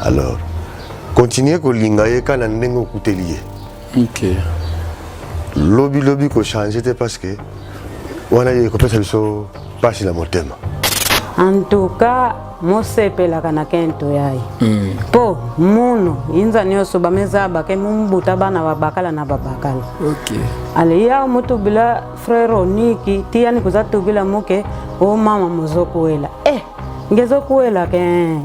Alors, continuez à lingaye quand on est coutelier. Ok. Lobby ko changer parce que on a eu que ça passe la montée. En tout cas, moi c'est pela kana kento yai. Po muno inza nyoso bameza bake mumbuta bana babakala na babakala. Ok. Ale ya mutu bila frère Niki tiani kuzatu bila muke o mama muzokuela. Ngezokuela ke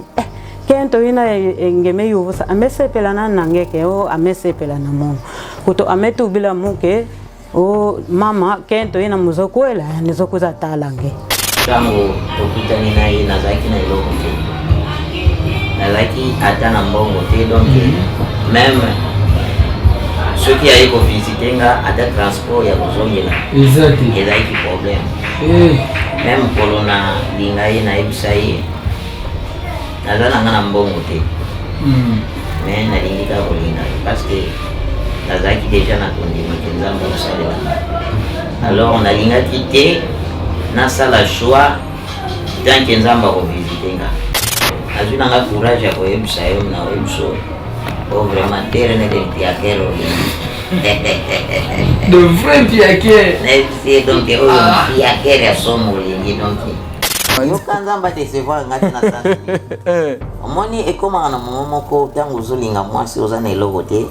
kento ina ngeme yuvusa amesepela na nangeke o amesepela na muno. Kuto ametu bila muke o mama kento ina muzokuela nizokuza talange. Tangu tukutani na hii nazaki na iloko te. Nazaki ata na mbongo te donc même ceux qui aillent pour visiter nga ata transport ya kuzongela. Exactement. Ezaki problème. Même kolona lingai na ibsai. Nazana nga na mbongo te. Mais na lingika kolinga parce que nazaki déjà na kondima kenzamba kusalela. Alors on a linga quitté na sala choix tant que nzamba ko visiter nga azuna nga courage ya ko yebisa yo na webso o vraiment terre de piakero de vrai piaquer c'est donc o piakero somo lingi donc yo kanzamba te se voir ngati na santi omoni ekoma na momoko tangu zulinga mwasi ozana eloko te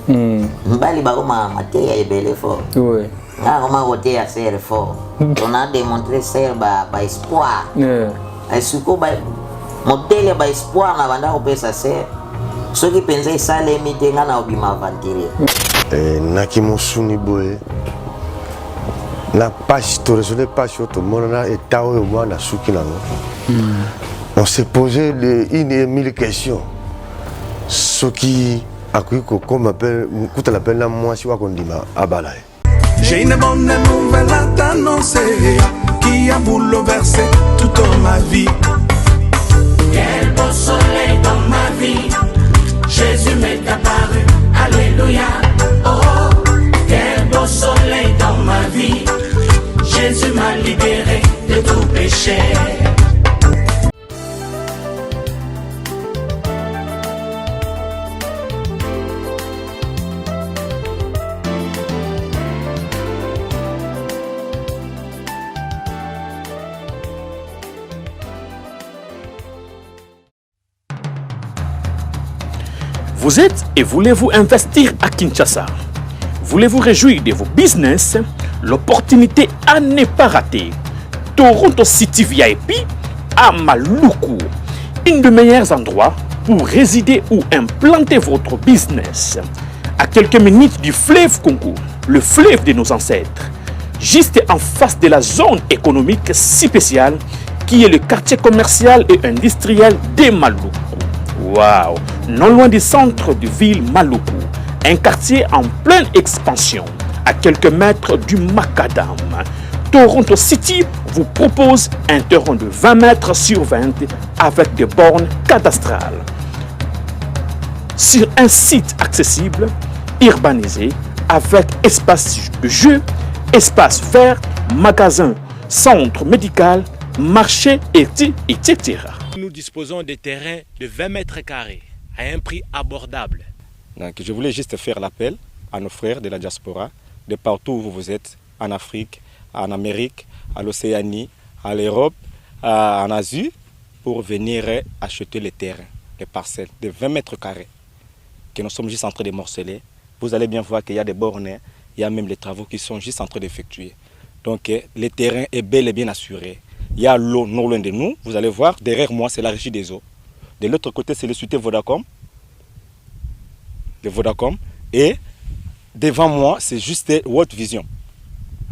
mbali ba koma mateya ebele fort ouais. Comment voter à ser fort. On a démontré ser ba espoir. Et suko ba modèle ba espoir na banda opesa ser. Ceux qui pensaient ça les mité ngana obima aventurer. Nakimusuni boy. La page to résoudre pas sur tout monde na etao et moi na suki nango. On s'est posé mille questions. Ce qui a cru que comme appelle coûte la peine moi si wa kondima abala. J'ai une bonne nouvelle à t'annoncer qui a bouleversé toute ma vie. Quel beau soleil dans ma vie, Jésus m'est apparu, alléluia. Oh, quel beau soleil dans ma vie, Jésus m'a libéré de tout péché. Vous êtes et voulez-vous investir à Kinshasa? Voulez-vous réjouir de vos business? L'opportunité à ne pas rater. Toronto City VIP à Maluku, un des meilleurs endroits pour résider ou implanter votre business. À quelques minutes du fleuve Congo, le fleuve de nos ancêtres, juste en face de la zone économique si spéciale qui est le quartier commercial et industriel de Maluku. Waouh! Non loin du centre de ville Maluku, un quartier en pleine expansion, à quelques mètres du Macadam. Toronto City vous propose un terrain de 20 mètres sur 20 avec des bornes cadastrales. Sur un site accessible, urbanisé, avec espace de jeu, espace vert, magasin, centre médical, marché, etc. Nous disposons de terrains de 20 mètres carrés à un prix abordable. Donc, je voulais juste faire l'appel à nos frères de la diaspora, de partout où vous êtes, en Afrique, en Amérique, à l'Océanie, à l'Europe, en Asie, pour venir acheter les terrains, les parcelles de 20 mètres carrés que nous sommes juste en train de morceler. Vous allez bien voir qu'il y a des bornes, il y a même les travaux qui sont juste en train d'effectuer. Donc, le terrain est bel et bien assuré. Il y a l'eau non loin de nous, vous allez voir, derrière moi c'est la régie des eaux. De l'autre côté c'est le société Vodacom. De Vodacom. Et devant moi c'est juste World Vision.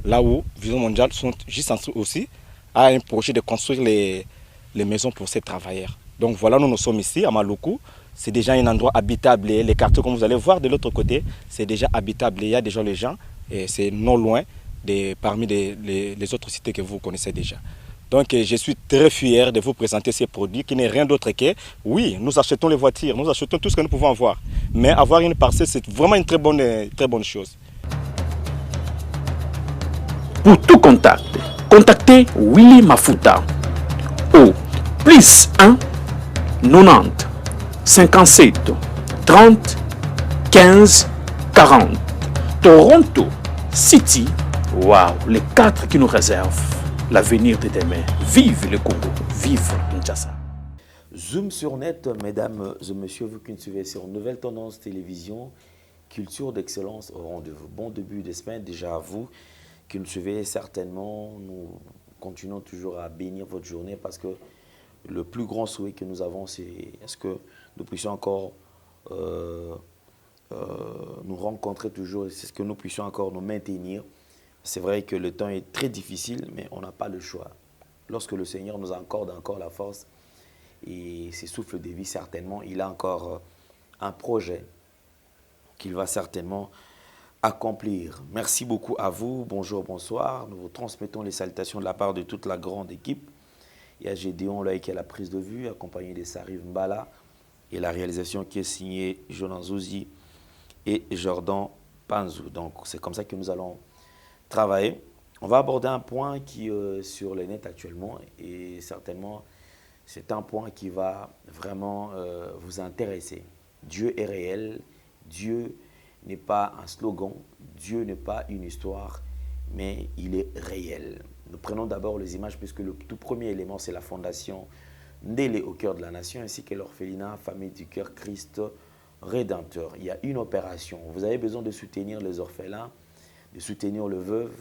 Là où Vision Mondiale sont juste en dessous aussi à un projet de construire les maisons pour ces travailleurs. Donc voilà, nous sommes ici à Maluku. C'est déjà un endroit habitable. Les quartiers comme vous allez voir de l'autre côté, c'est déjà habitable. Il y a déjà les gens et c'est non loin parmi les autres cités que vous connaissez déjà. Donc je suis très fier de vous présenter ces produits qui n'est rien d'autre que, oui, nous achetons les voitures, nous achetons tout ce que nous pouvons avoir. Mais avoir une parcelle, c'est vraiment une très bonne chose. Pour tout contact, contactez Willy Mafuta au +1 90 57 30 15 40. Toronto City, waouh, les 4 qui nous réservent l'avenir de demain. Vive le Congo, vive Kinshasa. Zoom sur net, mesdames et messieurs, vous qui nous suivez sur Nouvelle Tendance Télévision, culture d'excellence au rendez-vous. Bon début de semaine déjà à vous qui nous suivez certainement. Nous continuons toujours à bénir votre journée parce que le plus grand souhait que nous avons, c'est est-ce que nous puissions encore nous rencontrer toujours, c'est ce que nous puissions encore nous maintenir. C'est vrai que le temps est très difficile, mais on n'a pas le choix. Lorsque le Seigneur nous accorde encore la force et ses souffles de vie, certainement, il a encore un projet qu'il va certainement accomplir. Merci beaucoup à vous. Bonjour, bonsoir. Nous vous transmettons les salutations de la part de toute la grande équipe. Il y a Gédéon là qui a la prise de vue, accompagné de Sarif Mbala, et la réalisation qui est signée Jonan Zouzi et Jordan Panzou. Donc c'est comme ça que nous allons travailler. On va aborder un point qui est sur le net actuellement et certainement c'est un point qui va vraiment vous intéresser. Dieu est réel, Dieu n'est pas un slogan, Dieu n'est pas une histoire, mais il est réel. Nous prenons d'abord les images puisque le tout premier élément c'est la fondation Ndélé au cœur de la nation ainsi que l'orphelinat Famille du cœur Christ Rédempteur. Il y a une opération. Vous avez besoin de soutenir les orphelins, de soutenir le veuve.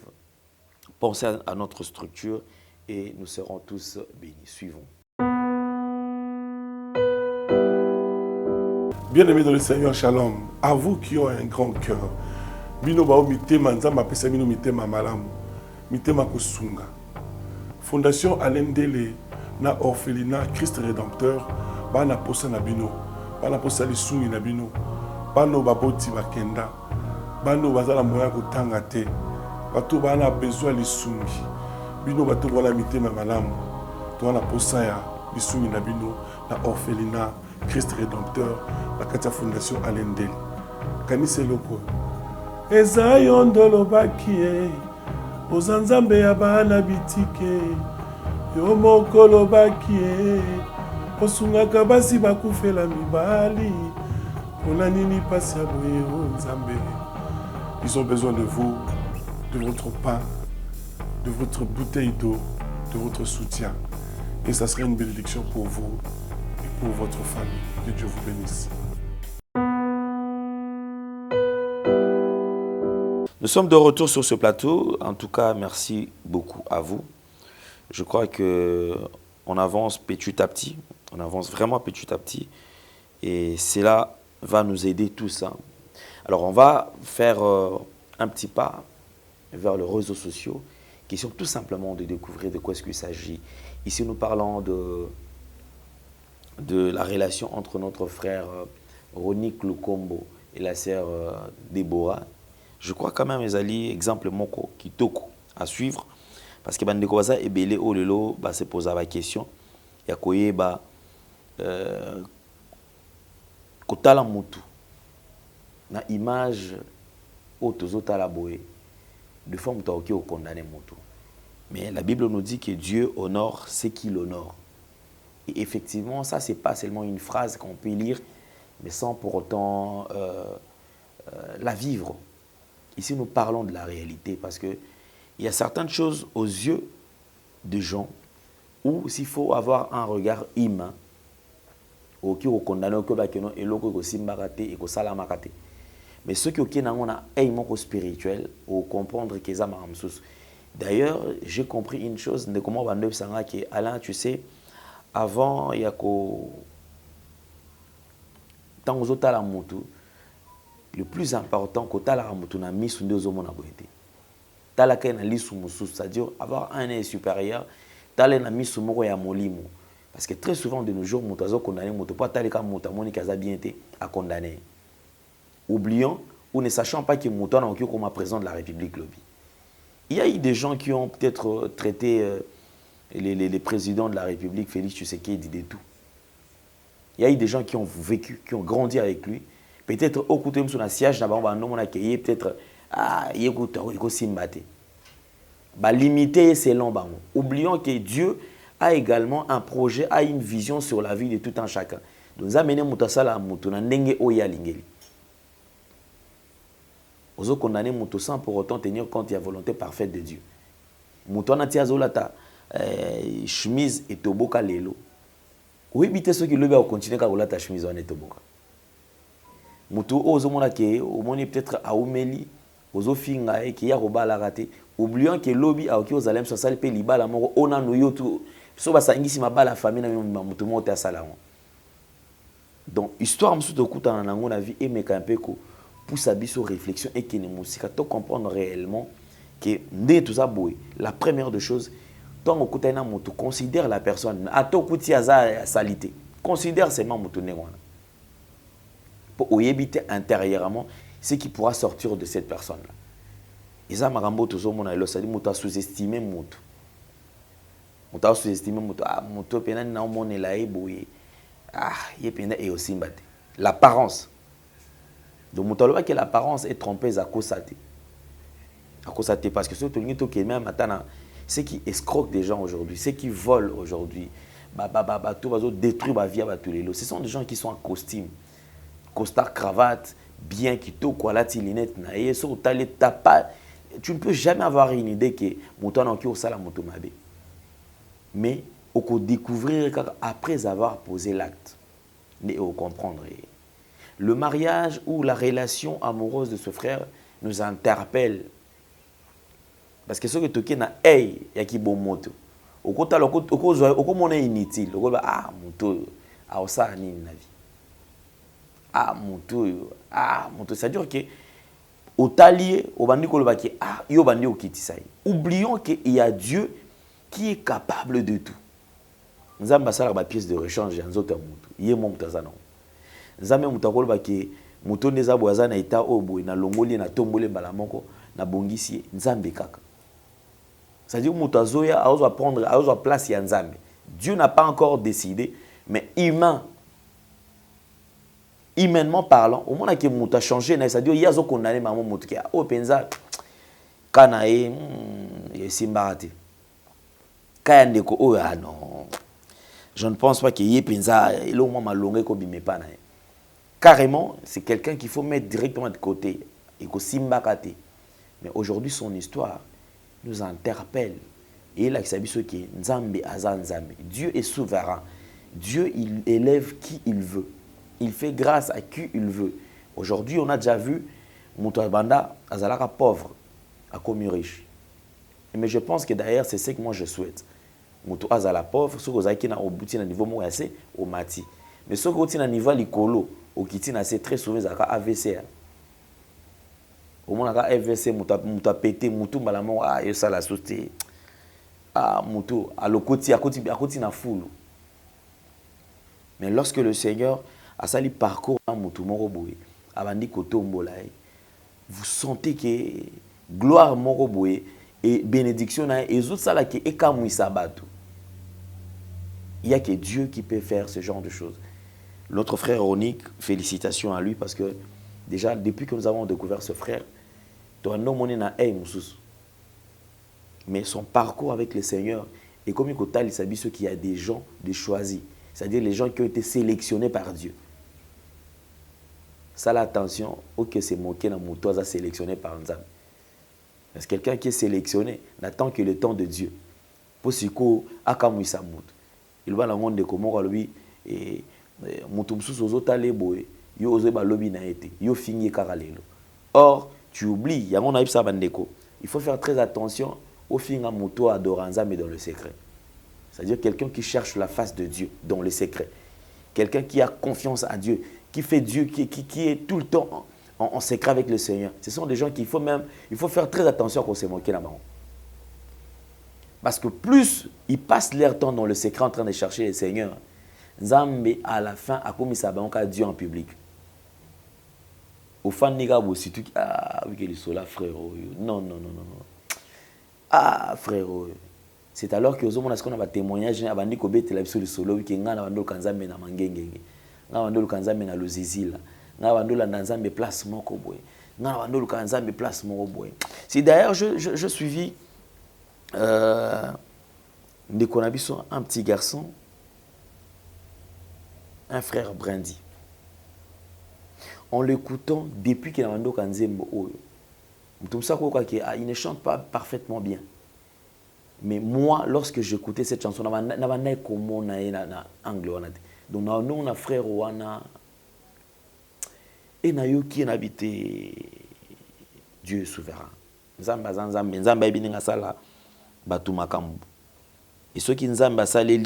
Pensez à notre structure et nous serons tous bénis. Suivons. Bien-aimés dans le Seigneur, shalom. À vous qui ont un grand cœur. Bino bao mitema nzamba pesa bino mitema malamu. Mitema kosunga. Fondation Alain Ndélé na orphelinat Christ Rédempteur bana posa na bino. Bana posa lisungi na bino. Bano baboti bakenda. Bano bazala moya kotanga te. Bato bana besoin lisungi. Bino bato wana mitema malamu. To wana posa ya lisungi na bino na orphelinat Christ Rédempteur, la Katia Fondation Alain Ndélé. Kanise loko. Eza yondolo bakie, ozanzambe ya bana bitike, yo mokolo bakie, osungaka basi bakufela mibali, pona nini pasi ya boye o nzambe. Ils ont besoin de vous, de votre pain, de votre bouteille d'eau, de votre soutien. Et ça serait une bénédiction pour vous. Pour votre famille. Que Dieu vous bénisse. Nous sommes de retour sur ce plateau. En tout cas, merci beaucoup à vous. Je crois qu'on avance petit à petit. On avance vraiment petit à petit. Et cela va nous aider tous. Hein. Alors, on va faire un petit pas vers les réseaux sociaux qui sont tout simplement de découvrir de quoi est-ce qu'il s'agit. Ici, nous parlons de la relation entre notre frère Ronick Lukombo et la sœur Déborah. Je crois quand même les alliés, exemple moko kitoko à suivre parce que bandeko baza ebele o lelo ba se poser la question ya koyeba kotala mutu na image o tozotala boye de fois mutu oki o condamner mutu. Mais la Bible nous dit que Dieu honore ceux qui l'honorent. Et effectivement, ça, ce n'est pas seulement une phrase qu'on peut lire, mais sans pour autant la vivre. Ici, nous parlons de la réalité parce qu'il y a certaines choses aux yeux des gens où s'il faut avoir un regard humain, qui est condamné, mais ceux qui ont un aimant spirituel, au comprendre qu'ils ont un D'ailleurs, j'ai compris une chose, de comment on va que Alain, tu sais, avant, il y a le plus important, c'est-à-dire avoir un œil supérieur, parce que très souvent de nos jours, on a condamné. Oublions ou ne sachant pas que Mouton est comme président de la République. Il y a eu des gens qui ont peut-être traité les présidents de la République, Félix Tshisekedi, de tout. Il y a eu des gens qui ont vécu, qui ont grandi avec lui. Peut-être au côté de son siège, peut-être il y a limité selon Bango. Oublions que Dieu a également un projet, a une vision sur la vie de tout un chacun. donc ça mène muta sala mutu na ndenge oya lingeli ozo condamner mutu sans pour autant tenir compte de la volonté parfaite de Dieu mutu na tia zolata chemise et toboka lelo oui bité ceux qui le va continuer ka kolata chemise wana toboka mutu ozo mona ke o moni peut-être aumeli ozo finga e ki ya robala raté oubliant que lobby a oki ozalem so sali pe libala moko ona no yotu so basangisi mabala famille na mutu mo ta sala donc histoire musu to kuta na ngo na vie et mekampeko pour sa biso réflexion et que ne musika to comprendre réellement que ndé tout ça boy la première de choses tant au kuta na mutu considère la personne a to kuti aza salité considère seulement mutu ne wana pour oyebiter intérieurement ce qui pourra sortir de cette personne là. Et ça, marambo toujours mon alo, ça dit mutu a sous-estimé mutu. Mutu a sous-estimé mutu. Ah, mutu pena na mon elaye boye. Ah, ye pena et aussi mbate. L'apparence. Donc mutu alo que l'apparence est trompeuse à cause de. À cause de parce que surtout ni to que même matana, ceux qui escroquent des gens aujourd'hui, ceux qui volent aujourd'hui, tout va détruire ma vie à tous les lots. Ce sont des gens qui sont en costume, costard, cravate, bien qui to quoi la tilinette na et so t'as pas. Tu ne peux jamais avoir une idée que Moutouan qui au sala Moutoumabé. Mais on peut découvrir après avoir posé l'acte. Mais on comprendre. Le mariage ou la relation amoureuse de ce frère nous interpelle. Parce que ce que tu as hey, il y a qui bon moto. Au côté on est inutile. Au côté ah moto a osa ni na vie. Ah moto ça dure que au talier, au bandi kolobaki, ah, yo bandi au kitisai. Oublions qu'il y a Dieu qui est capable de tout. Nous avons une pièce de rechange dans notre monde. Il y a mon tazana. Nous avons un kolobaki, muto neza boaza na ita obo na longoli na tombole balamoko na bongisi nzambe kaka. C'est-à-dire muto azoya a ozo prendre a ozo place ya nzambe. Dieu n'a pas encore décidé, mais humainement parlant, au moment où mutu a changé, c'est-à-dire il y a zo condamné maman mutu ki o penza kana e simbarate. Kaya ndeko o ah non. Je ne pense pas qu'il y ait penza il au moins malongé ko bime pa na. Carrément, c'est quelqu'un qu'il faut mettre directement de côté et ko simbakate. Mais aujourd'hui son histoire nous interpelle. Et là, il s'agit qui Nzambe azan Nzambe. Dieu est souverain. Dieu, il élève qui il veut. Il fait grâce à qui il veut. Aujourd'hui, on a déjà vu Moutoua Banda Azalaka pauvre, à commis riche. Mais je pense que d'ailleurs, c'est ce que moi je souhaite. Moutoua Azala pauvre, ce que vous au bout d'un niveau moins assez, au mati. Mais ce que vous avez un niveau likolo, au kitina, c'est très souvent Zaka AVC. Au moins, AVC, Moutoua pété, Moutou Malamon, ah, et ça la sauté. Ah, Moutou, à l'okoti, à côté na foule. Mais lorsque le Seigneur a sali parcours à Moutou Moroboé, Abandi Kotombolaï, vous sentez que gloire Moroboé et bénédiction et autres ça qui est comme Sabato. Il n'y a que Dieu qui peut faire ce genre de choses. Notre frère Ronick, félicitations à lui parce que déjà depuis que nous avons découvert ce frère, mais son parcours avec le Seigneur est comme il s'habille ceux qui a des gens de choisis, c'est-à-dire les gens qui ont été sélectionnés par Dieu. Ça l'attention, ok c'est moqué dans mon toit sélectionné par Nzam. Parce que quelqu'un qui est sélectionné n'attend que le temps de Dieu. Pour ce qu'on a comme il s'amoute. Il va dans le monde de comment lui et Moutoumsous aux autres boy, yo osé ba lobby na été, yo fini karalelo. Or tu oublies, il y a mon aïb sabandeko. Il faut faire très attention au fin à Mouto adoranza mais dans le secret. C'est-à-dire quelqu'un qui cherche la face de Dieu dans le secret. Quelqu'un qui a confiance à Dieu, qui fait Dieu, qui est tout le temps en secret avec le Seigneur. Ce sont des gens qu'il faut faire très attention qu'on se moque là-bas. Parce que plus ils passent leur temps dans le secret en train de chercher le Seigneur, Nzambe à la fin a commis sa banque à Dieu en public. Au fan nega aussi tu ah oui que les sola frère non. Ah frère c'est alors que aux hommes on a ce qu'on a témoignage abandi ko bete la biso le solo que ngana bando kanzambe na mangengenge. Ngana bando kanzambe na lozizila. Ngana bando la nzambe place moko boy. Ngana bando kanzambe place moko boy. C'est d'ailleurs je suivis un petit garçon un frère Brandy. En l'écoutant, depuis qu'il a un Kanzembo, il ne chante pas parfaitement bien. Mais moi, lorsque j'écoutais cette chanson, donc nous avons un frère Wana et nous qui habité Dieu souverain. Et ceux qui nous salé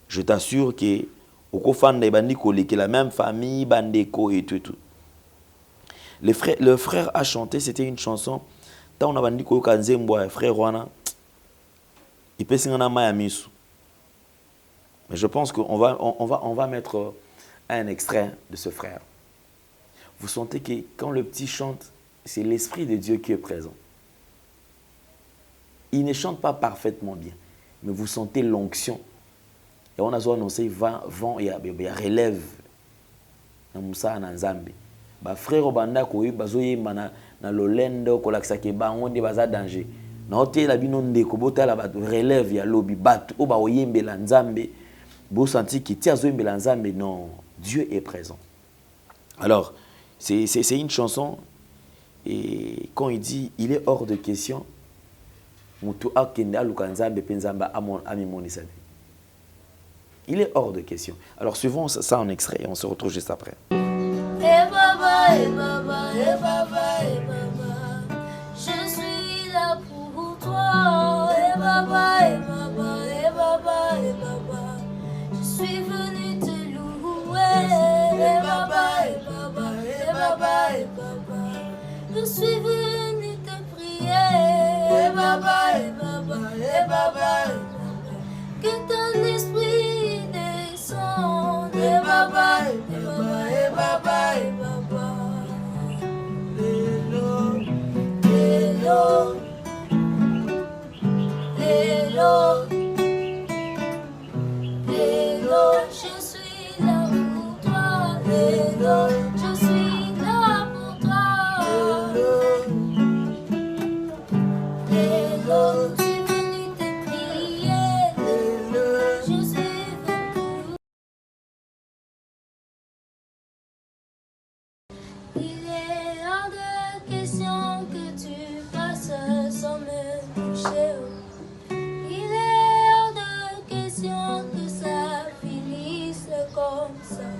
je t'assure que au cofanda et la même famille, bandeko et tout. Le frère a chanté, c'était une chanson. Tant on a dit que le frère Wana, il peut signer Mayamisu. Mais je pense qu'on va mettre un extrait de ce frère. Vous sentez que quand le petit chante, c'est l'Esprit de Dieu qui est présent. Il ne chante pas parfaitement bien, mais vous sentez l'onction. Et on a annoncé vent et relève. Namusa na Nzambe. Ba frère obanda ko bazoye mana na lolendo ko lakisa ke bango ndi baza danger. Na hotel la bino ndeko botala ba relève ya lobi bat o ba oyembela Nzambe. Bo senti ki ti azoyembela Nzambe, non, Dieu est présent. Alors, c'est une chanson et quand il dit il est hors de question mutu akende aluka Nzambe pe Nzamba ami monisade. Il est hors de question. Alors, suivons ça en extrait et on se retrouve juste après. Eh baba, eh baba, eh baba, eh baba, je suis là pour toi. Eh baba, eh baba, eh baba, eh baba, je suis venu te louer. Eh baba, eh baba, eh baba, eh baba, je suis venu te prier. Eh baba, eh baba, eh baba, eh baba, que ton esprit descende. Eh baba, eh baba, eh baba, eh baba, Lélo, Lélo, Lélo, je suis là pour toi. Lélo, je suis là pour toi. Lélo, je suis venu te prier. Lélo, je suis venu. Il est hors de question que tu passes sans me toucher. Il est hors de question que ça finisse comme ça.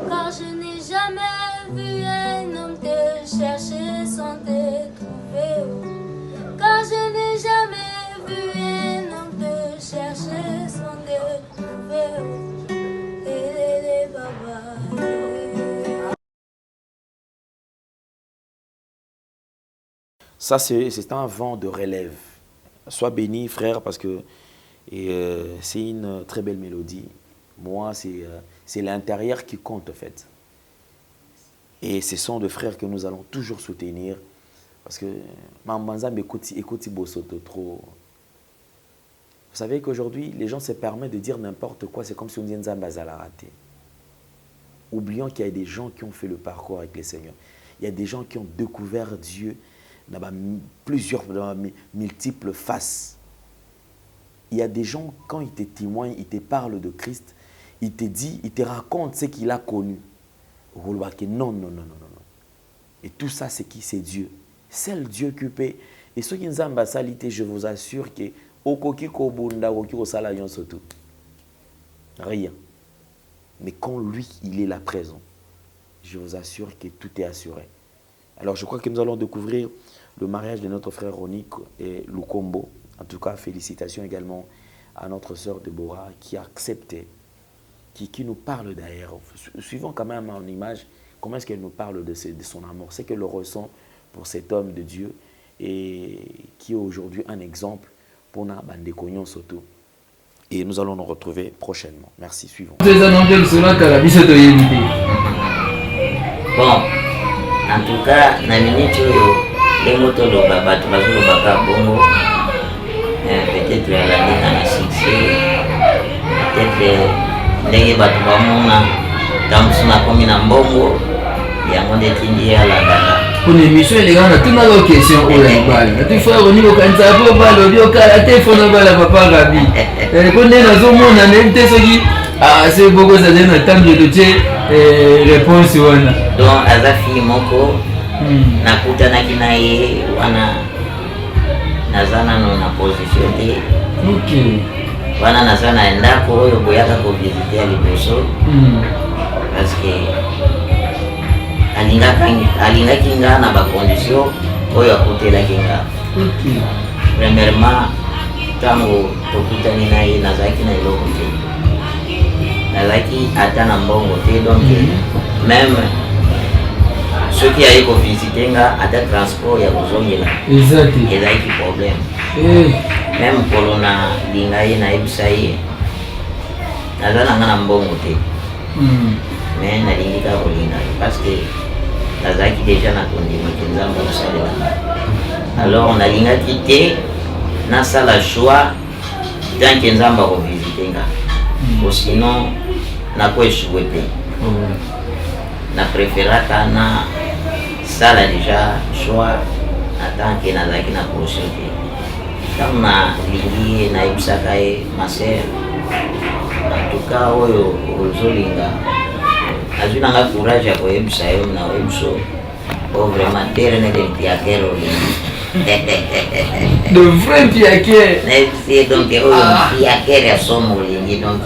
Car je n'ai jamais vu un homme te chercher sans te trouver. Car je n'ai jamais vu un homme te chercher sans te trouver. Et baba. Ça, c'est un vent de relève. Sois béni, frère, parce que c'est une très belle mélodie. Moi, c'est l'intérieur qui compte, en fait. Et ce sont des frères que nous allons toujours soutenir. Parce que Mambanzam écoute Bosoto trop. Vous savez qu'aujourd'hui, les gens se permettent de dire n'importe quoi. C'est comme si on disait Nzambazala raté. Oublions qu'il y a des gens qui ont fait le parcours avec les Seigneurs. Il y a des gens qui ont découvert Dieu dans plusieurs, dans multiples faces. Il y a des gens, quand ils te témoignent, ils te parlent de Christ, ils te disent, ils te racontent ce qu'il a connu. Non, non, non, non, non. Et tout ça, c'est qui? C'est Dieu. Seul Dieu qui peut. Et ceux qui nous ont salité, je vous assure que rien. Mais quand lui, il est là présent, je vous assure que tout est assuré. Alors je crois que nous allons découvrir le mariage de notre frère Ronick et Lukombo. En tout cas, félicitations également à notre sœur Deborah qui a accepté, qui nous parle d'ailleurs. Suivons quand même en image comment est-ce qu'elle nous parle de son amour. C'est qu'elle le ressent pour cet homme de Dieu et qui est aujourd'hui un exemple pour nos bandekognon surtout. Et nous allons nous retrouver prochainement. Merci, suivons. Bon, en tout cas, na minute les motos de baba, tu vas le baba bongo. Peut-être la ligne à succès. Peut-être les batu bamona. Dans son commune en bongo, il y a mon étudiant à la gana. Pour l'émission, les gars, on a tout dans question. Tu fais revenir au Kanzabo, au Karaté, au papa Rabi. Quand on est dans un monde, on a même des Ah, c'est beaucoup ça donne le temps de te réponse wana. Donc aza fille moko nakutanaki na ye wana naza nano na position te. OK. Wana naza na ndako oyo boyaka kovisite ya liboso parce que alingaki nga na bacondition oyo akutelaki nga. Premièrement ntango tokutani na ye nazalaki na eloko te, nazalaki ata na mbongo te, donc même soki aye kovisite nga ata transport ya kozongela ezalaki problème. Même mokolo na linga ye nayebisa ye naza nanga na mbongo te, mais nalingi kaka kolinga ye parce que nazalaki déjà na kondimaki nzambe kosalela. Alors nalingaki te nasala choix tant que nzambe akovisite nga, sinon nakoeshuwe te. Na préféraka na sala déjà choix tant que nazalaki na portion te. Tant na lingi nayebisaka ye ma sœur, en tout cas oyo ozolinga azwi nanga courage ya koyebisa yo na oyebiso o vraiment terene de piakere olingi de vrai piakere nayebisi donc oyo piakere ya somo olingi. Donc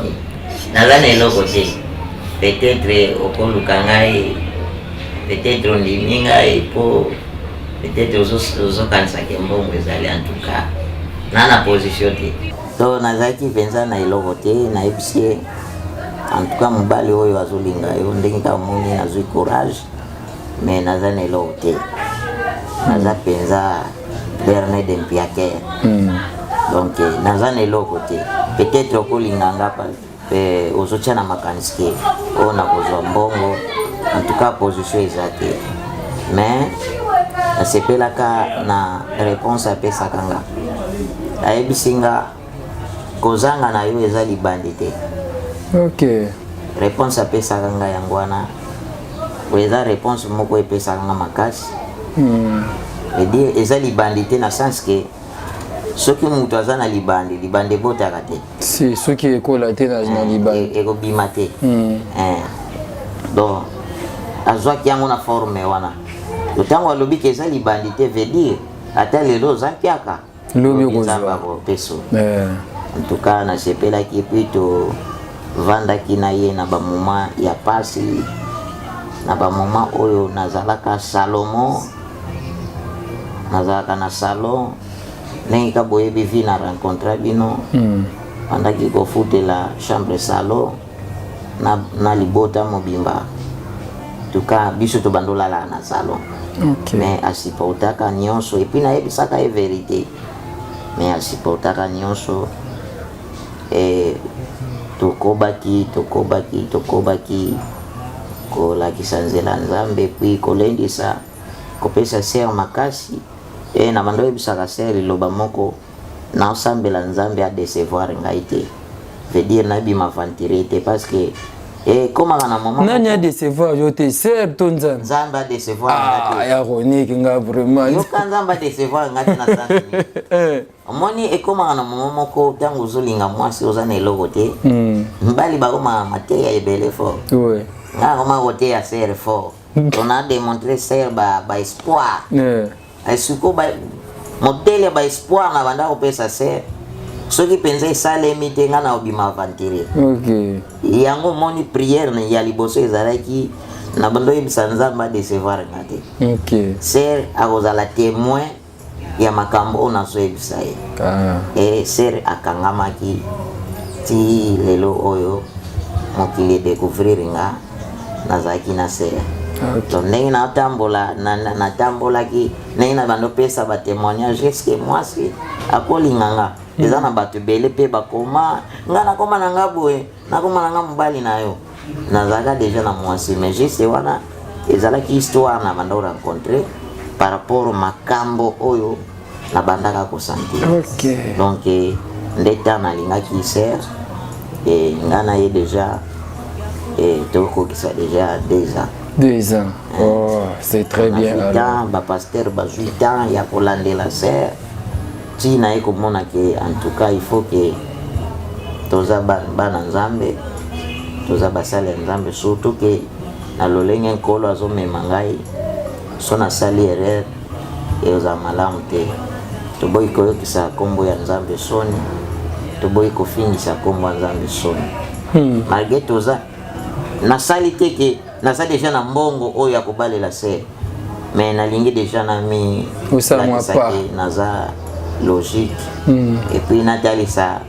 naza na eloko te, peut-être okoluka ngai, peut-être ondimi ngai po peut-être ozokanisaka mbongo ezali en tout cas na position te. So nazalaki mpenza na eloko te, nayebisi ye en tout cas mobali oyo azolinga yo ndenge kaka moni azwi courage, mais naza na eloko te, naza mpenza berne de mpiakere. Donc naza na eloko te, peut-être okolinga nga pe ozotia na makanisi oyo nakozwa mbongo, en tout cas position eza te, mais nasepelaka na réponse apesaka nga. Ayebisi nga kozanga na yo eza libandi te. OK. Réponse apesaka nga yango wana eza réponse moko epesaka nga makasi. Dire eza libandi te na sens que soki mutu aza na libandi, libandi ebotaka te. Si soki ekola te na libandi ekobima te. Donc azwaki yango na forme wana. Ntango alobi ke eza libandi te veut dire ata lelo oza mpiaka lobi kozwa peso. En tout cas nasepelaki puis tovandaki na ye na bamoma ya pasi, na bamoma oyo nazalaka Salomo, nazalaka na salon ndenge ka boyebi vi na rencontre bino bandaki kofutela chambre salon na libota mobimba. En tout cas biso tobandolala na salon. Mais asipotaka nyonso epuis nayebisaka ye vérité, mais asipotaka nyonso tokobaki kolakisa nzela nzambe puis kolendisa kopesa ser makasi na bando yebisaka ser liloba moko naosambela nzambe adesevoir ngai te, veut dire nabima vantire te parce que komaka na moment nani adesevoir yo te ser to nzambe adesevoir nga te. Ya ronique nga vraiment yo ka nzambe adesevoir nga te na santi omoni ekomaka na moment moko ntango ozolinga mwasi oza na eloko te, mibali bakomaka mateya ebele fort, nga komaka koteya ser fort. On a démontré ser ba espoir esiko modele ba espoir na banda kopesa ser soki penza esalemi te nga na obima avantire. Yango moni prière ya liboso ezalaki na bando yebisa nzambe adesevoir nga te. Ser akozala témoin ya makambo oyo nazoyebisa ye. Ser akangamaki ti lelo oyo mokili edécouvrir nga nazalaki na ser. Donc ndenge natambolaki ndenge na bando pesa batémoignage eske mwasi akolinga nga eza na bato ebele mpe bakoma nga nakoma na nga boye nakoma na nga mobali na yo nazalaka déjà na mwasi, mais juste wana ezalaki histoire na banda rencontre par rapport makambo oyo na bandaka kosentir. Donc nde ta nalingaki ser nga na ye déjà tokokisa déjà 2 ans. 2 ans. Oh, c'est très bien. Ba pasteur ba 8 ans ya kolandela ser ti na ekomona ke en tout cas il faut que toza bana nzambe toza basala nzambe surtout que na lolenge nkolo azomema ngai so nasali erreur eoza malamu te toboyi koyokisa nkombo ya nzambe soni toboyi kofingisa nkombo ya nzambe soni malgré toza nasali te ke naza deja na mbongo oyo ya kobalela se mais nalingi deja nami naza logique et puis natalisa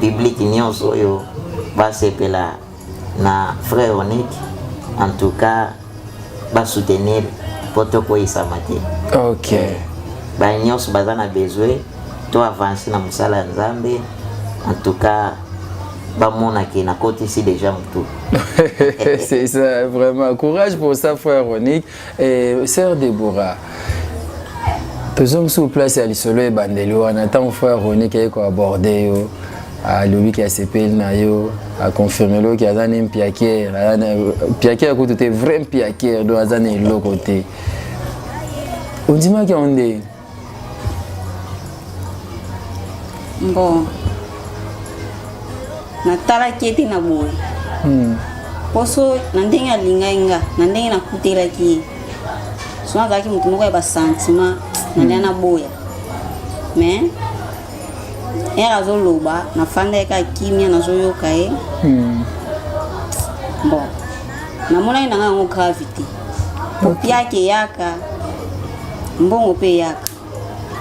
public nyonso oyo basepela na frère Onique en tout cas basoutenir poto koyisama te. Ok. Nyonso baza na besoin to avancer na mosala ya nzambe en tout cas bamona ke na koti ici déjà mutu. C'est ça, vraiment courage pour ça frère Onique. Et sœur Déborah, toujours sur place à l'isolo et bandeli on attend frère Onique qui ko aborder yo à lobi qui a sepel na yo a confirmer lo qui a un piaquer piaquer ko tout est vrai piaquer do azane lo côté. On dit ma qui on est bon natala keti na boy poso nandenga lingainga nandenga nakutela ki so azaki mutu moko ya ba sentiment na boya mais era zoloba na fanda ka kimia na zoyoka bon namona ina ngo gravity popia ke yaka mbongo pe yaka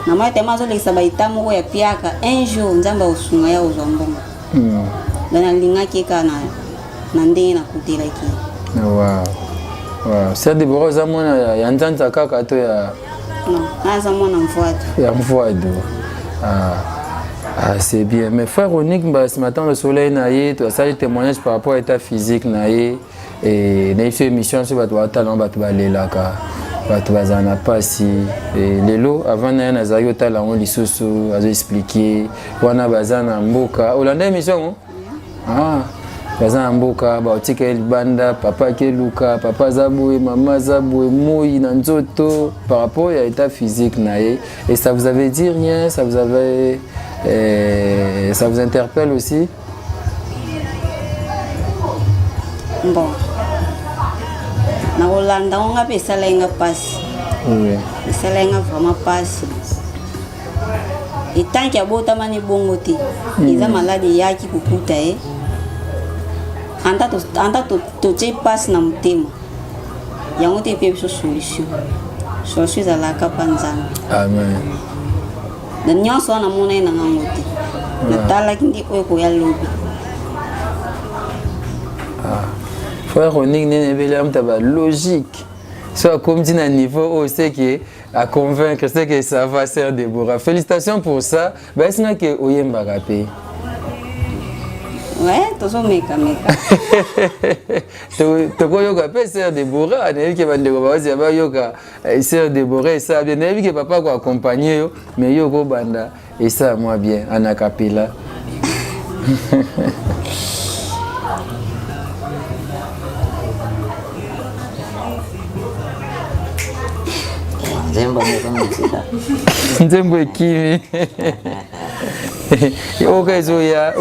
na mai tema zo lekisa baita moko ya piaka un jour nzamba osunga ya ozombongo dana linga ke kana na ndenge na kutela ki wow wow c'est des beaux zamona ya nzanza kaka to ya non aza mona mvoado ya mvoado c'est bien mais frère Onique ce matin le soleil naïe tu as ça témoignage par rapport à état physique naïe et na cette émission sur bato talent bato balelaka bato bazana pasi et lelo avant na nazayo talent lisusu azo expliquer wana bazana mboka olanda émission bazana mboka ba otika banda papa keluka papa zaboué maman zaboué moi na nzoto par rapport à état physique naïe et ça vous avait dit rien ça vous avait ça vous interpelle aussi? Bon. Na Hollanda on a fait ça là passe. Oui. Ça là vraiment passe. Et tant qu'il y a beau tamani bongote, ils ont maladie yaki kukuta anta to te passe na mutema. Yango te pe solution. Solution za la kapanzana. Amen. Na nyonso na mona ina ngamote na tala kindi ko ya lobi frère Onique ne veut pas logique soit comme dit à niveau où c'est que à convaincre c'est que ça va sœur Déborah félicitations pour ça ben c'est que oyemba rapé ouais tozo meka to yoka pe sœur Déborah na que bandeko bazi ba yoka sœur Déborah ça bien na que papa ko accompagner yo mais yo ko banda et ça moi bien ana capella nzembo ekimi oka ezoya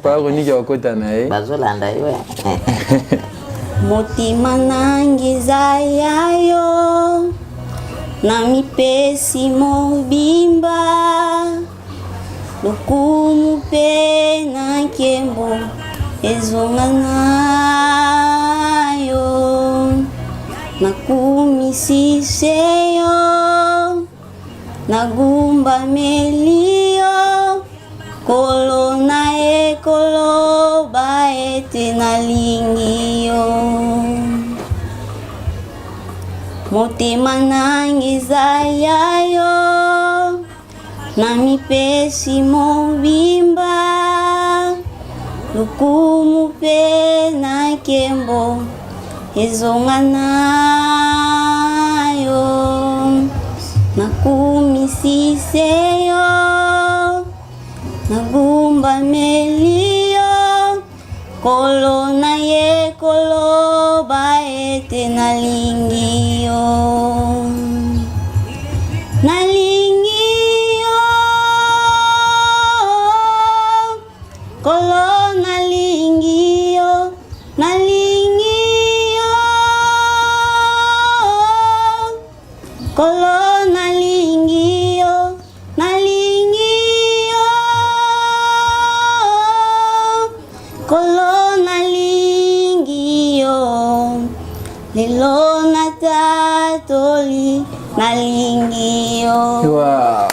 paroniki akota na ye bazolanda yo motima nangi zayayo na mipesi mobimba lokumu pe na nkembo ezonga nayo nakumisiseyo nagumba melio kolo na ekolo baete nalingiyo motema nangi zayayo na mipesi mobimba lukumu pe na nkembo ezonga nayo nakumisiseyo nagumba melio kolo na ye kolo baete nalingiyo nalingiyo kolo nalingiyo toli nalingi yo. Wow.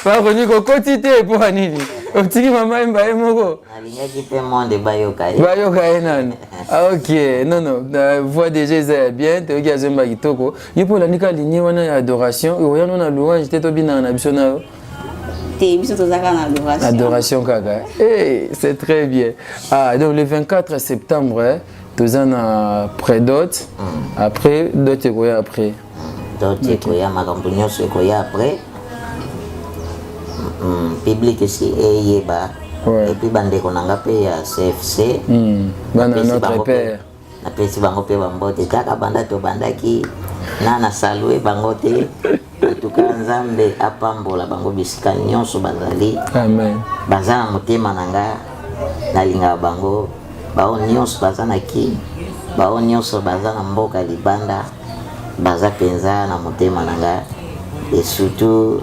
Paroni kokoti te po nini? Otiki mama imba moko. Nalingaki pe monde bayoka. Bayoka nani? Ah OK, non, la voix déjà est bien, te oki azemba kitoko. Yipo la nika ligne wana adoration, oya non na louange te to bina na biso na. Te biso to zaka na adoration. Adoration kaka. Eh, c'est très bien. Ah, donc le 24 septembre, tu as pré-dot. Après, dot et quoi après? Dot et quoi, ma campagne c'est quoi après? Public ici et yeba. Et puis bande konanga pe ya CFC. Bana notre père. Na pesi bango pe bambote kaka banda to bandaki na salue bangote. En tout cas nzambe apambola bango bisika nyonso bazali. Amen. Bazana motema nanga nalinga bango. Bao nyonso bazana ki. Bao nyonso bazana mboka libanda. Baza penza na motema nanga. Et surtout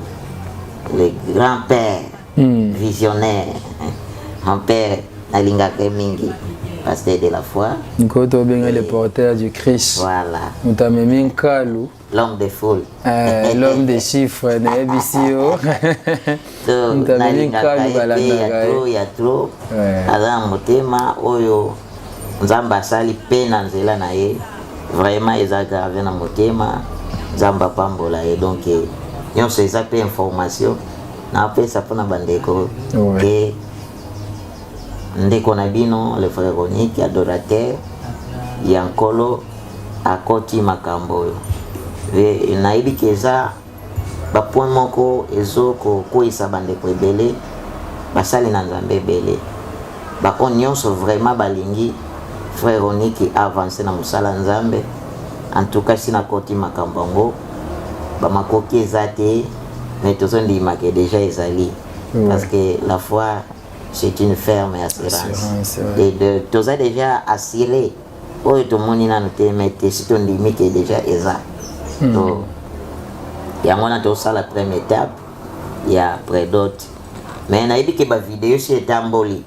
le grand-père visionnaire, mon père Nalinga Kemingi, pasteur de la foi. Quand on est le porteur du Christ. Voilà. Nous t'avons mis un calou. L'homme des foules. L'homme des chiffres, Nebisio. Nous t'avons mis un calou. Il y a trop. Adam Motema, Oyo, Zamba Sali, Pena Nzela Naye. Vraiment, ils ont gravé dans Motema. Zamba Pambola. Et donc, ils ont ces informations. Na pe sapona bandeko que ndeko na bino le frère Ronique adorateur yankolo akoti makambo ve naibi keza ba point moko ezoko ko isa bandeko ebele basali na nzambe ebele ba nyonso vraiment balingi frère Ronique avancer na musala nzambe en tout cas sina koti makambo ngo ba makoki ezate. Mais tout le monde est déjà isolé. Parce que la foi, c'est une ferme assurance. Et de tout ça déjà assuré. Oh, tout le monde est dans mais si tu dis que déjà exact. Donc, il y a tout ça la première étape. Il y a après d'autres. Mais il y a que la vidéo c'est Tamboli.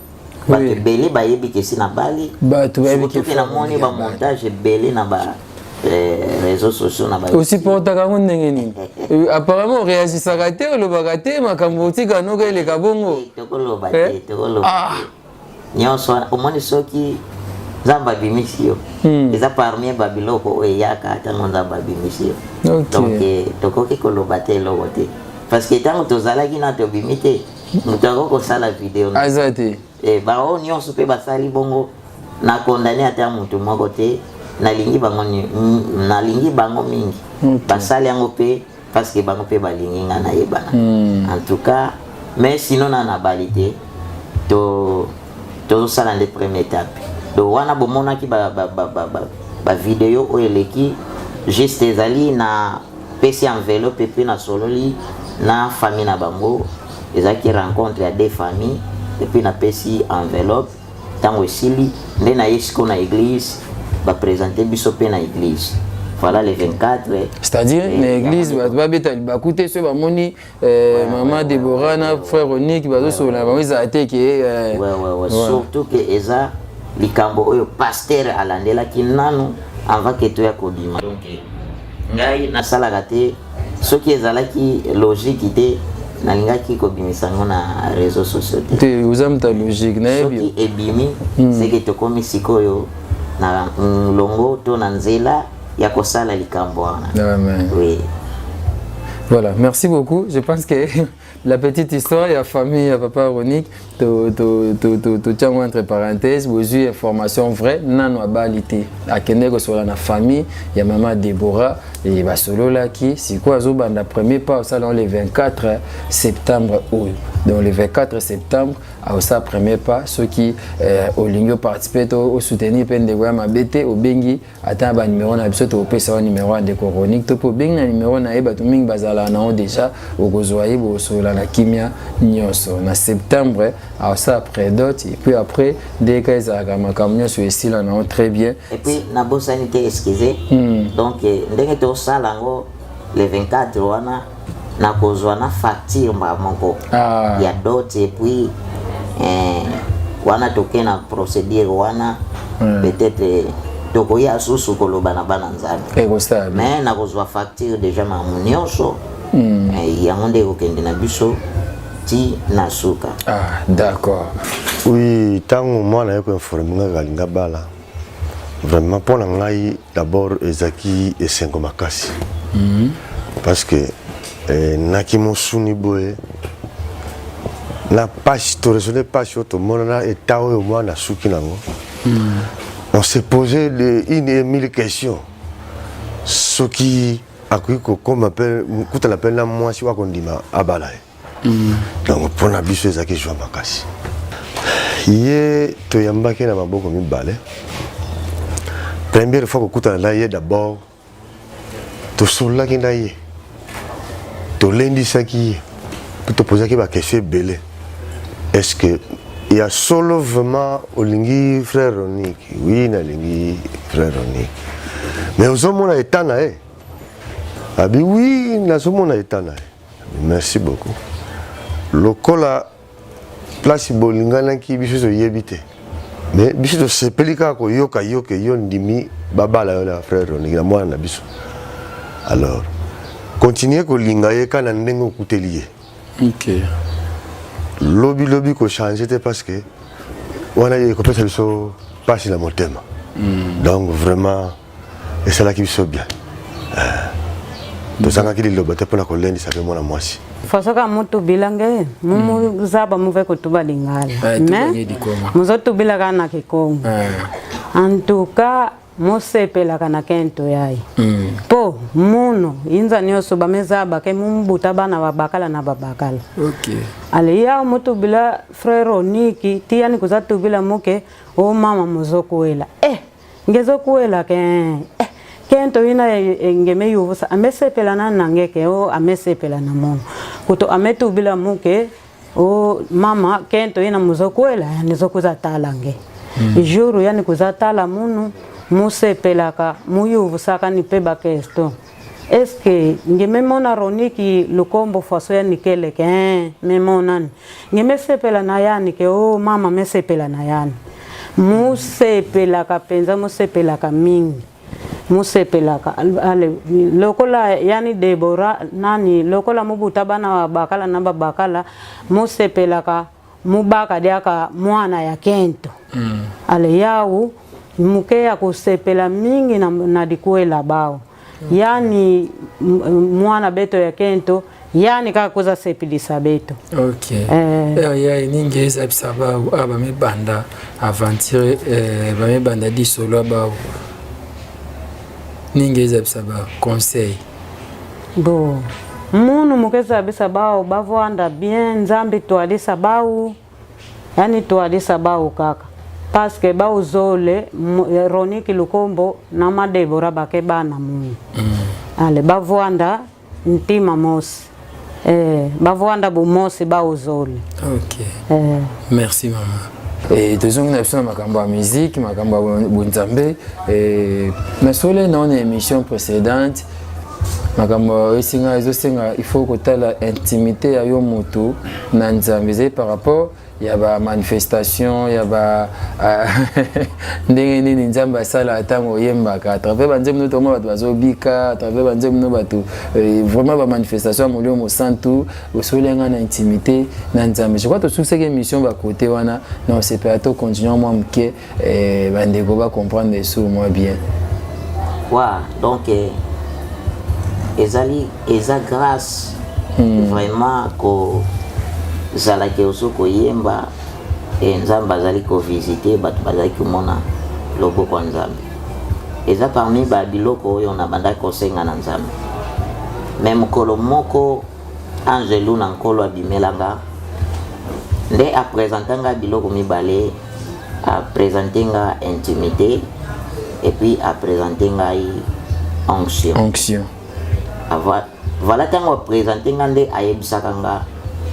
Parce que Belé, il y a que c'est na Bali. Surtout que la montage Belé na Bali. Réseaux sociaux na aussi pour ta caron ndengeni apparemment réagit ça raté le bagaté makambo tika no ka le kabongo tokolo baté nyonso au moins soki zamba bimisio eza parmi babiloko oyaka tango zamba bimisio donc tokoki kolobaté loboté parce que tango tozalaki na to bimité mutako ko sala vidéo azate ba o nyonso pe basali bongo na condamné ata mutu moko te nalingi bango mingi basali yango pe parce que bango pe balingi nga na yebana en tout cas mais sinon na balité to sala de première étape do wana bomona ki ba vidéo o eleki juste ezali na pesi enveloppe pe na sololi na famille na bango ezaki rencontre ya deux familles et puis na pesi enveloppe tango esili nde na yesiko na église va présenter bisope na église. Voilà les 24. C'est-à-dire l'église va beta ba coûter ce ba moni maman Déborah na frère Ronique ba zo na ba za ate que ouais surtout que eza likambo oyo pasteur alandela kinanu avant que to ya kodima. Donc ngai na sala gate soki ezalaki logique ite nalingaki kobimisa ngo na réseaux sociaux. Tu uzam ta logique na ebio. Soki ebimi c'est que to komi sikoyo na longo to na nzela ya kosala likambo wana. Amen. Oui. Voilà, merci beaucoup. Je pense que la petite histoire, il y a famille, il y a papa Ronique, tu tiens entre parenthèses, vous avez information vraie, non à balité. À Kenego sur la famille, il y a maman Déborah et bah solo là qui, c'est quoi Zoba la première pas au salon le 24 septembre ou donc le 24 septembre à ça premier pas ceux qui au ligne participer au soutenir peine de voir ma BT au Bengi attend ba numéro na biso to pesa numéro de Ronique to pour Bengi na numéro na eba to mingi bazala na déjà au gozoyer bo sur la kimia nyonso na septembre à ça après d'autres et puis après dès que ça a makamio sur ici là non très bien et puis na bo sanité excusez donc ndenge to salango le 24 wana na kozwa na facture moko ya d'autres et puis wana toke na procédure wana peut-être tokoya susu koloba na bana nzambe mais nakozwa facture déjà mamu nyonso yango nde kokende na biso ti na suka. Ah, d'accord. Oui, tango mwana yeko informe nga galinga bala. Vraiment pour ngai d'abord ezaki esengo makasi. Parce que naki mosuni boye na page to résoudre page to mona eta o mwana suki nango. On s'est posé une mille questions. Ce qui a cru que comme appelle kuta l'appelle na moi si wa kondima abala. Donc pour na biso ezaki joa makasi. Ye to yambaki na maboko mibale. Première fois que kuta na ye d'abord to solaki na ye. To lendi saki to poser ki ba question belé. Est-ce que il y a solo vraiment Olingi frère Ronick? Oui, na lingi frère Ronick. Mais aux hommes on a été na eh. Ah bien oui, na hommes on a été na. Merci beaucoup. Lokola place bolinga nanki biso so yebite. Mais biso to sepelika ko yoka yoke yondimi babala na frère Ronick na moi na biso. Alors, continuez ko linga ye kana ndengo kutelier. OK. Lobby ko changer parce que on a eu peut-être so passer la motema. Donc vraiment et c'est là qui se bien. Donc ça qui le botte pour la colline ça fait moi la moitié. Fasoka mutu bilange mumu zaba muve kutuba lingala. Mais muzotu bilaga na kikongo. En tout cas mosepela kana kento yai. Po muno inza nyoso bamezaba ke mumbuta bana babakala na babakala. OK. Ale ya mutu bila frère Ronick tiani kuzatu bila muke o mama mozokuela. Ngezokuela ke kento ina ngeme yuvusa amesepela na nangeke o amesepela na mo. Kuto ametu bila muke o mama kento ina mozokuela nizokuza talange. Ijuru yani kuzatala munu musepelaka muyuvusaka ni peba kesto. Est-ce que ngeme mona Ronick lukombo faso ya nikele ke memona ngeme sepela na yani ke o mama mesepela na yani musepelaka penza musepelaka mingi musepelaka ale lokola yani Debora nani lokola mubuta bana bakala namba bakala musepelaka mubaka diaka mwana ya kento ale yawu muke ya kusepela mingi na dikuela bao. Yani mwana beto ya kento yani kaka kuza sepilisa beto. OK. Ya ningeza bisaba aba mebanda aventure ba mebanda di solo bao. Ningeza bisaba conseil. Bo munu mukeza bisaba bavwanda bien nzambi toalisa bao. Yani toalisa bao kaka. Parce que ba uzole Ronick lukombo na madebora bake bana mu. Ale bavwanda ntima mosi. Bavwanda bumosi ba uzole. OK. Merci maman. Et toujours une option makambo ya musique, makambo bunzambe mais sur les non émissions précédentes makambo isinga il faut que tu la intimité ya yo moto na nzambe par rapport il y a ba manifestation il y a ba ndenge nini nzamba sala atango yembaka à travers banzemno no tomo bato bazobika à travers banzemno no bato vraiment ba manifestation molio mo santu osolenga na intimité na nzambe je crois que toute cette émission ba côté wana non c'est pas tout continuer moi mke bandeko ba comprendre sur moi bien donc eza grâce vraiment ko zala ke osoko yemba nzamba zali ko visiter batu bazali komona logo kwa nzambe eza parmi ba biloko oyo na banda ko senga na nzambe même kolo moko Angelu na nkolo abimelanga nde a présentanga biloko mibale a présentenga intimité et puis a présentenga onction voilà tango présentenga nde ayebisaka nga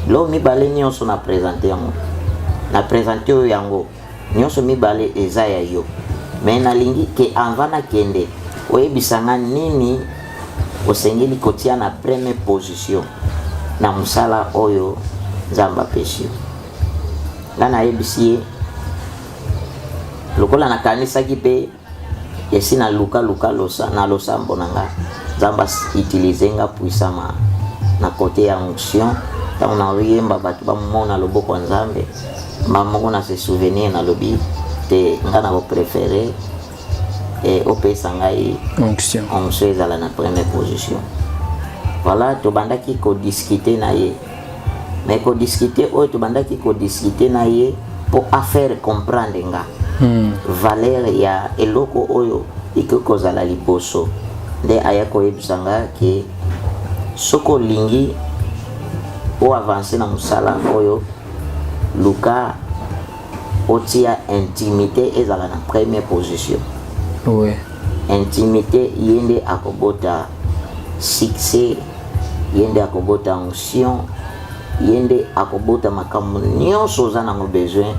lo mibale nyonso na présenter yango na présenter yango nyonso mibale eza ya yo mais nalingi ke anvana kende oyebisanga nini osengeli kotia na première position na musala oyo nzamba peshi nga nayebisi ye lokola nakanisaki mpe esi na luka losa na losambo nanga nzambe utiliser nga puissamment na côté ya onction tant na oyemba bato bamona loboko nzambe moko na se souvenir na lobi te nga na préféré et opesa ngai onction ezala na première position. Voilà, tobandaki ko discuter na ye mais ko discuter oyo tobandaki ko discuter na ye pour affaire comprendre nga valeur ya eloko oyo ikokozala liboso nde aya koyebisa nga ke soko lingi o avancer na musala oyo luka otia intimité ezala na première position. Ouais. Intimité yende akobota succès, yende akobota onction, yende akobota makambo nyonso oza nango besoin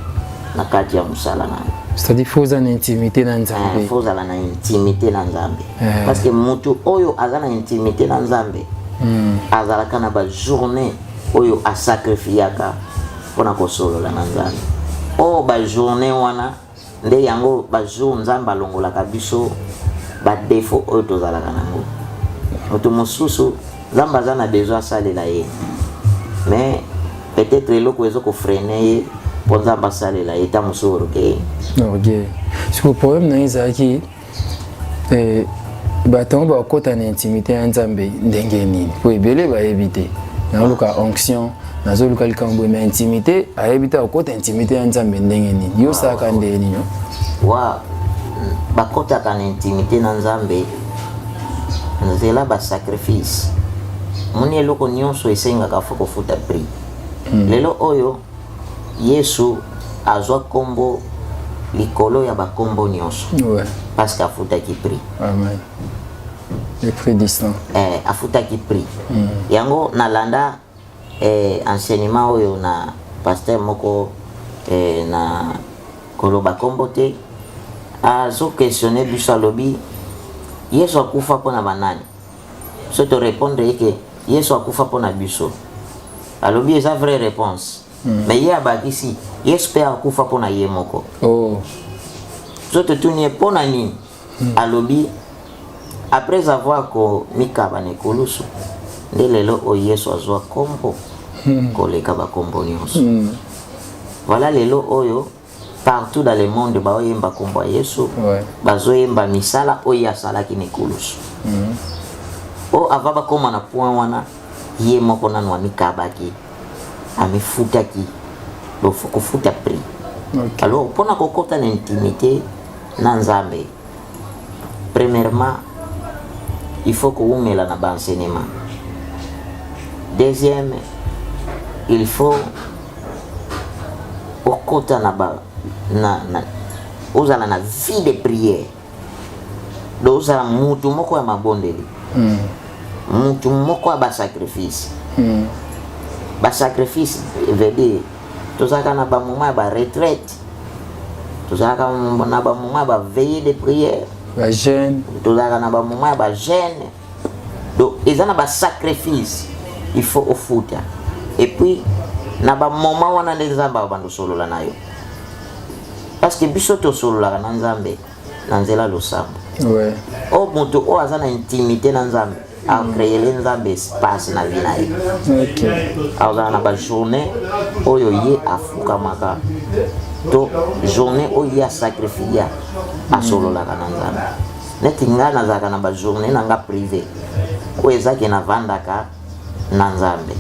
na kati ya musala na. C'est-à-dire faut une intimité dans Nzambe. Faut avoir une intimité dans Nzambe. Parce que mutu oyo azana intimité dans Nzambe. Azala kana ba journée oyo a sacrifiaka pona ko solo la Nzambe. O ba journée wana nde yango ba jour Nzambe alongola kabiso ba défaut oyo tozala kanango. Mutu mosusu Nzambe azana besoin salela ye. Mais peut-être eloko ezo ko freiner pour Nzambe salela eta musoro ke. Ok. Ce problème na izaki baton ba kota na intimité ya Nzambe ndenge nini. Po ebele ba éviter. Na luka onction na zo luka likambo na intimité a éviter kota intimité ya Nzambe ndenge nini. Yo saka ndenge nini. Wa ba kota kana intimité na Nzambe nzela ba sacrifice. Muni eloko nyonso esenga ka foko futa prix. Lelo oyo Yesu azwa kombo likolo ya bakombo nyonso. Ouais. Parce que afuta ki prix. Amen. Le prix distant. Afuta ki prix. Yango nalanda enseignement oyo na pasteur moko na koloba kombo te azo questionner biso alobi Yesu akufa pona banani. So te répondre que Yesu akufa pona biso. Alobi eza vraie réponse. Mais il y a ici, j'espère qu'on fa pona yemoko. Oh. Je te tourne pona ni. Alobi après avoir ko mikaba ne kolusu. Ndelelo o Yesu azwa kombo. Koleka ba kombo nyonso. Voilà lelo oyo partout dans le monde ba oyemba kombo Yesu. Bazoyemba misala oya sala ki ne kolusu. O avaba koma na point wana yemoko na nwa mikaba ki. Amefuta ki do foko futa prix. Okay. Alors pona kokota na intimité na Nzambe. Premièrement, il faut que umela na ba enseignement. Deuxième, il faut okota na ba na ozala na vie de prière. Do ozala mutu moko ya mabondeli. Mutu moko ya ba sacrifice. Ba sacrifice veut dire tozaka na ba moment ba retraite, tozaka na ba moment ba veillée de prière, ba jeûne, tozaka na ba moment ba jeûne. Donc ezana ba sacrifice il faut ofuta. Et puis na ba moment wana Nzambe bando solo la nayo. Parce que biso to solo la na Nzambe na nzela losambo. Ouais. O mutu o azana intimité na Nzambe. A créer Nzambe espace na vie na ye. OK. Alors na ba journée oyo ye afuka maka. To journée oyo ya sacrifier a solo la na Nzambe. Neti nga na zaka na ba journée na nga privé. Ko ezaki na vandaka na Nzambe.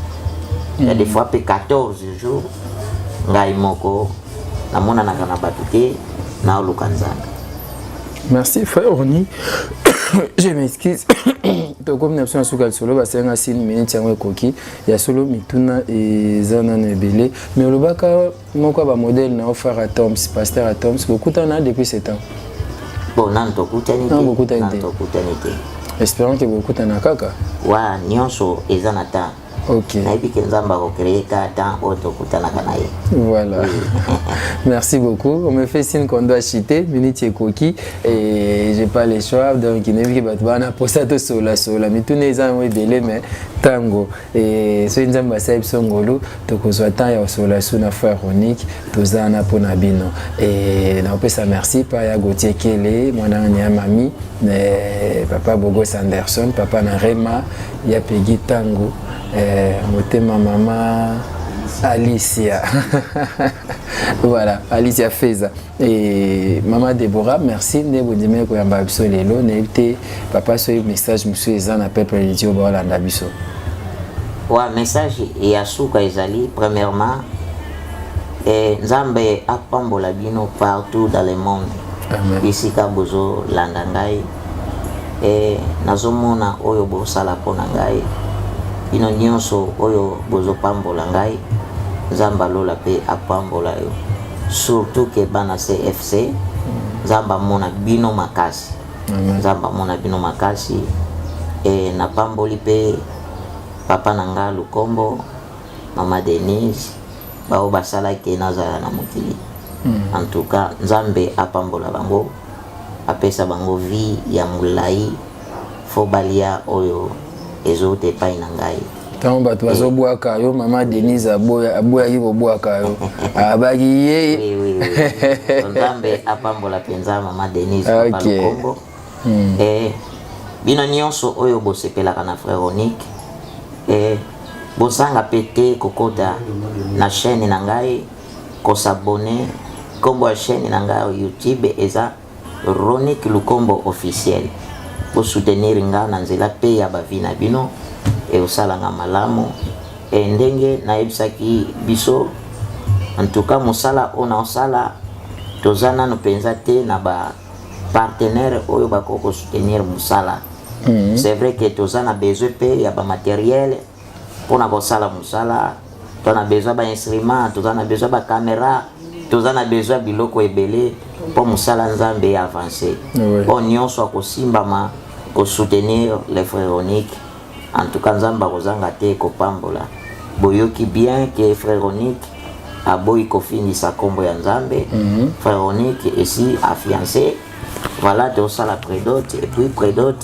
Il y a des fois pe 14 jours ngai moko na mona na kana batuke na oluka Nzambe. Merci frère Orni. Je m'excuse. Donc comme nous sommes sur le solo, bah c'est un signe minute yango koki. Ya solo mituna et zana nebele. Mais le baka moko ba modèle na offert à Toms, pasteur à Toms. Beaucoup t'en a depuis 7 ans. Bon, nanto kutanite. Non, beaucoup t'en nanto kutanite. Espérons que beaucoup t'en a kaka. Wa nyonso ezana ta. Ok. nayebi ke nzambe akocrée ka temps oyo tokutanaka na ye. Voilà. Merci beaucoup. On me fait signe qu'on doit chiter. Minute Koki. Et j'ai pas le choix. Donc, il n'est pas de pour ça, tout sola. Mais tous les ans, oui, belé, mais tango. Et ce qui est un songolo, donc, on soit tant, il y a sola, sous na frère Ronique, tous en a pour Nabino. Et on peut ça merci, par ya Gauthier Kele, mon ami, mamie, papa Bogo Sanderson, papa Narema, il y a Peggy Tango, ma maman. Alicia. Voilà, Alicia Feza. Et maman Déborah, merci. Ne vous dites que yamba biso lelo, n'était papa sur message monsieur Ezan appelle pour les dire Bolanda biso. Ouais, message et asuka ezali premièrement Nzambe apambola bino partout dans le monde. Amen. Ici ka bozo landangai et nazomona oyo bosala pona ngai. Bino nyonso oyo bozo pambola ngai. Nzamba lola pe apambola yo. Surtout que bana CFC Nzamba mona bino makasi. Nzamba mona bino makasi et na pamboli pe papa nanga Lukombo, mama Denise, bao basala ke nazala na mokili. En tout cas, Nzambe apambola bango, apesa bango vie ya mulai, fo balia oyo ezote pai na ngai. Tant bato bazoboaka yo mama Denise aboya yibo boaka yo. Abaki ye. Oui. Nzambe apambola penza mama Denise papa Lukombo. Bino nyonso oyo bosepelaka na frère Ronique. Bosanga pete kokota na chaîne na ngai, ko s'abonner kombo a chaîne na ngai YouTube eza Ronique Lukombo officiel. Pour soutenir nga na nzela pe ya bavina bino e osalanga malamu e ndenge na ebisaki biso. En tout cas musala ona osala tozana no penza te na ba partenaire oyo bakoko soutenir musala. C'est vrai que tozana besoin pe ya ba matériel pour na bosala musala, tozana besoin ba instrument, tozana besoin ba caméra, tozana besoin biloko ebele pour musala Nzambe avancer. On nyonso ko simbama ko soutenir les frères Ronique. En tout cas Nzamba kozanga te ko pambola. Boyoki bien que frère Ronique a boy ko fini sa kombo ya Nzambe. Frère Ronique ici a fiancé. Voilà, de ça la prédote et puis prédote